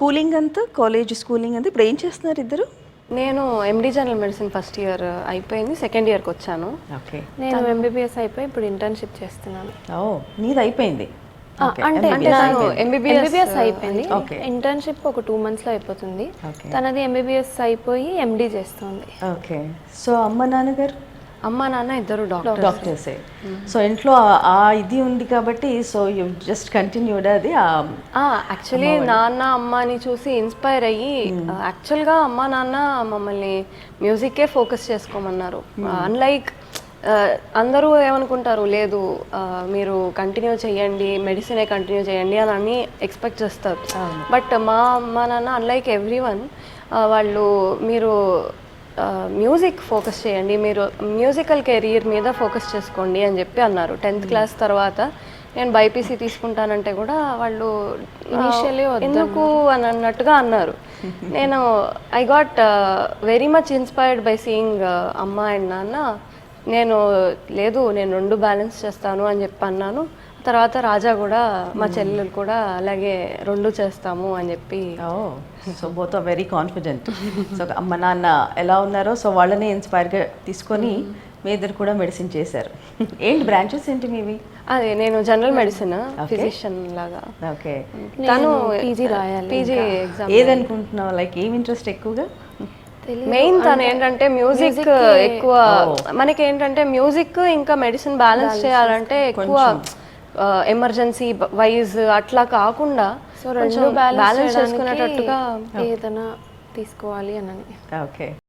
Schooling అంతా college schooling అంతా ఇప్పుడు ఏం చేస్తున్నారు ఇద్దరు? నేను ఎండి జనరల్ మెడిసిన్ ఫస్ట్ ఇయర్ అయిపోయింది, సెకండ్ ఇయర్కి వచ్చాను. ఓకే. నేను ఎంబీబీఎస్ అయిపోయి ఇప్పుడు ఇంటర్న్షిప్ చేస్తున్నాను. ఓ నీది అయిపోయింది. అంటే ఎంబీబీఎస్ అయిపోయింది, ఓకే. ఇంటర్న్షిప్ ఒక 2 monthsలో అయిపోతుంది. ఓకే. తనది ఎంబీబీఎస్ అయిపోయి ఎండి చేస్తుంది. ఓకే. సో అమ్మ నాన్నగారు అమ్మ నాన్న ఇద్దరు డాక్టర్సే. సో ఇంట్లో ఆ ఇది ఉంది కాబట్టి సో యూ జస్ట్ కంటిన్యూడ్ అది. యాక్చువల్లీ నాన్న అమ్మని చూసి ఇన్స్పైర్ అయ్యి యాక్చువల్గా అమ్మ నాన్న మమ్మల్ని మ్యూజిక్కే ఫోకస్ చేసుకోమన్నారు. అన్లైక్ అందరూ ఏమనుకుంటారు, లేదు మీరు కంటిన్యూ చేయండి, మెడిసినే కంటిన్యూ చేయండి అని ఎక్స్పెక్ట్ చేస్తారు. బట్ మా అమ్మ నాన్న అన్లైక్ ఎవ్రీ వన్, వాళ్ళు మీరు మ్యూజిక్ ఫోకస్ చేయండి, మీరు మ్యూజికల్ కెరీర్ మీద ఫోకస్ చేసుకోండి అని చెప్పి అన్నారు. 10th క్లాస్ తర్వాత నేను బైపీసీ తీసుకుంటానంటే కూడా వాళ్ళు ఇనిషియల్లీ ఎందుకు అని అన్నట్టుగా అన్నారు. నేను I got very much inspired by seeing అమ్మ అండ్ నాన్న. నేను లేదు, నేను 2 బ్యాలెన్స్ చేస్తాను అని చెప్పి అన్నాను. తర్వాత రాజా కూడా, మా చెల్లెలు కూడా అలాగే 2 చేస్తాము అని చెప్పి. So both are very confident. So అమ్మ నాన్న ఎలా ఉన్నారో సో వాళ్ళని ఇన్స్పైర్గా తీసుకొని మీ ఇద్దరు కూడా మెడిసిన్ చేశారు. ఏంటి బ్రాంచెస్ ఏంటి మీవి? అదే నేను జనరల్ మెడిసిన్ ఫిజిషియన్ లాగా. ఓకే. తను పీజీ రాయాలి. పీజీ ఎగ్జామ్ ఏదనుకుంటున్నావు, లైక్ ఏం ఇంట్రెస్ట్ ఎక్కువగా? మెయిన్ తను ఏంటంటే మ్యూజిక్ ఎక్కువ. మనకి ఏంటంటే మ్యూజిక్ ఇంకా మెడిసిన్ బ్యాలెన్స్ చేయాలంటే ఎక్కువ ఎమర్జెన్సీ వైజ్ అట్లా కాకుండా సో 2 బ్యాలెన్స్ చేసుకునేటట్టుగా ఏదైనా తీసుకోవాలి అని. ఓకే.